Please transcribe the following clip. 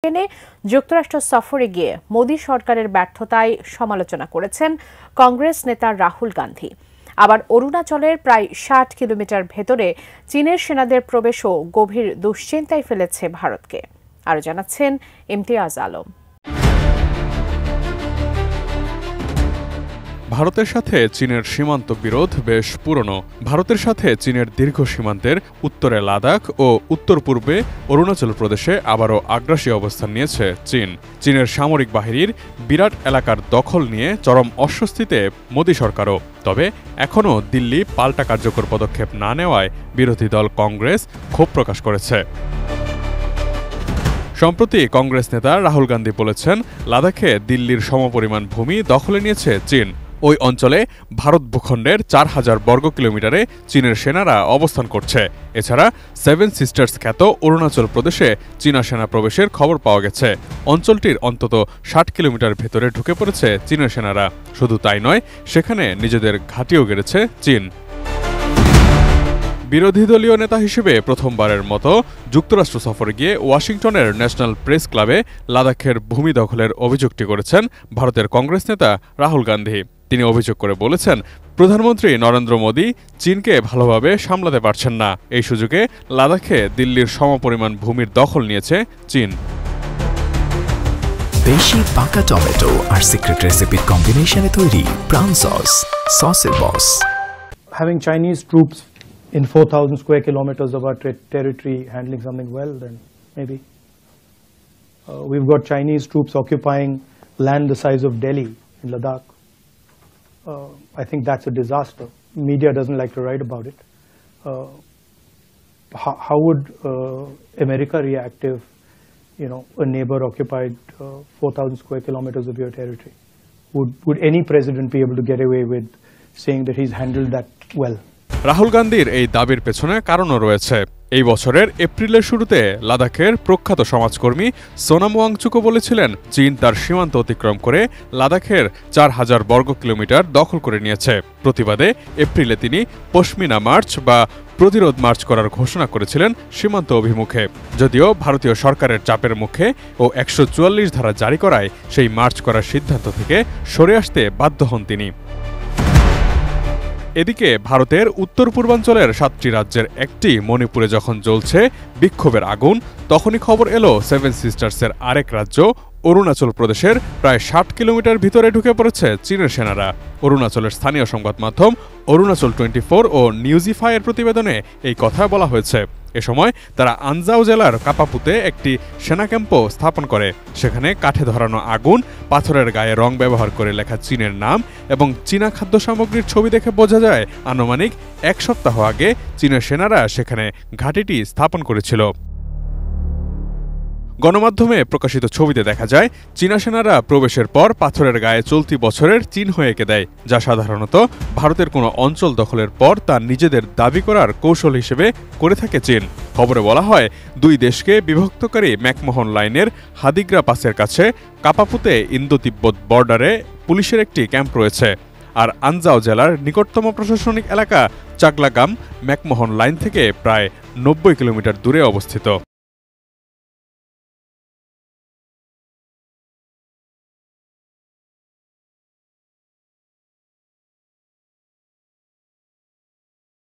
ট্রেনে যুক্তরাষ্ট্র সফরে গিয়ে মোদি সরকারের ব্যর্থতায় সমালোচনা করেছেন কংগ্রেস নেতা রাহুল গান্ধী। আবার অরুণাচলের প্রায় ৬০ কিলোমিটার ভেতরে চীনের সেনাদের প্রবেশও গভীর দুশ্চিন্তায় ফেলেছে ভারতকে। আরও জানাচ্ছেন ইমতিয়াজ আলম। ভারতের সাথে চীনের সীমান্ত বিরোধ বেশ পুরনো। ভারতের সাথে চীনের দীর্ঘ সীমান্তের উত্তরে লাদাখ ও উত্তর পূর্বে অরুণাচল প্রদেশে আবারও আগ্রাসী অবস্থান নিয়েছে চীন। চীনের সামরিক বাহিনীর বিরাট এলাকার দখল নিয়ে চরম অস্বস্তিতে মোদি সরকারও। তবে এখনও দিল্লি পাল্টা কার্যকর পদক্ষেপ না নেওয়ায় বিরোধী দল কংগ্রেস ক্ষোভ প্রকাশ করেছে। সম্প্রতি কংগ্রেস নেতা রাহুল গান্ধী বলেছেন, লাদাখে দিল্লির সমপরিমাণ ভূমি দখলে নিয়েছে চীন। ওই অঞ্চলে ভারত ভূখণ্ডের ৪,০০০ বর্গ কিলোমিটারে চীনের সেনারা অবস্থান করছে। এছাড়া সেভেন সিস্টার্স খ্যাত অরুণাচল প্রদেশে চীনা সেনা প্রবেশের খবর পাওয়া গেছে। অঞ্চলটির অন্তত ৬০ কিলোমিটার ভেতরে ঢুকে পড়েছে চীনের সেনারা। শুধু তাই নয়, সেখানে নিজেদের ঘাঁটিও গেড়েছে চীন। বিরোধী দলীয় নেতা হিসেবে প্রথমবারের মতো যুক্তরাষ্ট্র সফরে গিয়ে ওয়াশিংটনের ন্যাশনাল প্রেস ক্লাবে লাদাখের ভূমি দখলের অভিযোগটি করেছেন ভারতের কংগ্রেস নেতা রাহুল গান্ধী। তিনি অভিযোগ করে বলেছেন, প্রধানমন্ত্রী নরেন্দ্র মোদি চীনকে ভালোভাবে সামলাতে পারছেন না। এই সুযোগে লাদাখে দিল্লির সমপরিমাণ ভূমির দখল নিয়েছে চীন। দেশি পাকা টমেটো আর সিক্রেট রেসিপির কম্বিনেশনে তৈরি প্রাণ সস, সসের বস। Having Chinese troops in 4,000 square kilometers of our territory handling something well, then maybe. We've got Chinese troops occupying land the size of Delhi in Ladakh. I think that's a disaster. Media doesn't like to write about it. How would America react if, a neighbor occupied 4,000 square kilometers of your territory? Would any president be able to get away with saying that he's handled that well? Rahul গান্ধীর এই দাবির পেছনে কারণও রয়েছে। এই বছরের এপ্রিলের শুরুতে লাদাখের প্রখ্যাত সমাজকর্মী সোনাম ওয়াংচুকও বলেছিলেন, চীন তার সীমান্ত অতিক্রম করে লাদাখের ৪,০০০ বর্গ কিলোমিটার দখল করে নিয়েছে। প্রতিবাদে এপ্রিলে তিনি পশমিনা মার্চ বা প্রতিরোধ মার্চ করার ঘোষণা করেছিলেন সীমান্ত অভিমুখে। যদিও ভারতীয় সরকারের চাপের মুখে ও ১৪৪ ধারা জারি করায় সেই মার্চ করার সিদ্ধান্ত থেকে সরে আসতে বাধ্য হন তিনি। এদিকে ভারতের উত্তর পূর্বাঞ্চলের ৭টি রাজ্যের একটি মণিপুরে যখন জ্বলছে বিক্ষোভের আগুন, তখনই খবর এলো সেভেন সিস্টার্সের আরেক রাজ্য অরুণাচল প্রদেশের প্রায় ৬০ কিলোমিটার ভিতরে ঢুকে পড়েছে চীনের সেনারা। অরুণাচলের স্থানীয় সংবাদ মাধ্যম অরুণাচল 24 ও নিউজিফাইয়ের প্রতিবেদনে এই কথা বলা হয়েছে। এ সময় তারা আনজাও জেলার কাপাপুতে একটি সেনা ক্যাম্পও স্থাপন করে। সেখানে কাঠে ধরানো আগুন, পাথরের গায়ে রং ব্যবহার করে লেখা চীনের নাম এবং চীনা খাদ্য সামগ্রীর ছবি দেখে বোঝা যায় আনুমানিক ১ সপ্তাহ আগে চীনের সেনারা সেখানে ঘাঁটিটি স্থাপন করেছিল। গণমাধ্যমে প্রকাশিত ছবিতে দেখা যায়, চীনা সেনারা প্রবেশের পর পাথরের গায়ে চলতি বছরের চিহ্ন এঁকে দেয়, যা সাধারণত ভারতের কোনো অঞ্চল দখলের পর তা নিজেদের দাবি করার কৌশল হিসেবে করে থাকে চীন। খবরে বলা হয়, দুই দেশকে বিভক্তকারী ম্যাকমোহন লাইনের হাদিগ্রা পাসের কাছে কাপাপুতে ইন্দো তিব্বত বর্ডারে পুলিশের একটি ক্যাম্প রয়েছে। আর আনজাও জেলার নিকটতম প্রশাসনিক এলাকা চাকলাগাম ম্যাকমোহন লাইন থেকে প্রায় ৯০ কিলোমিটার দূরে অবস্থিত।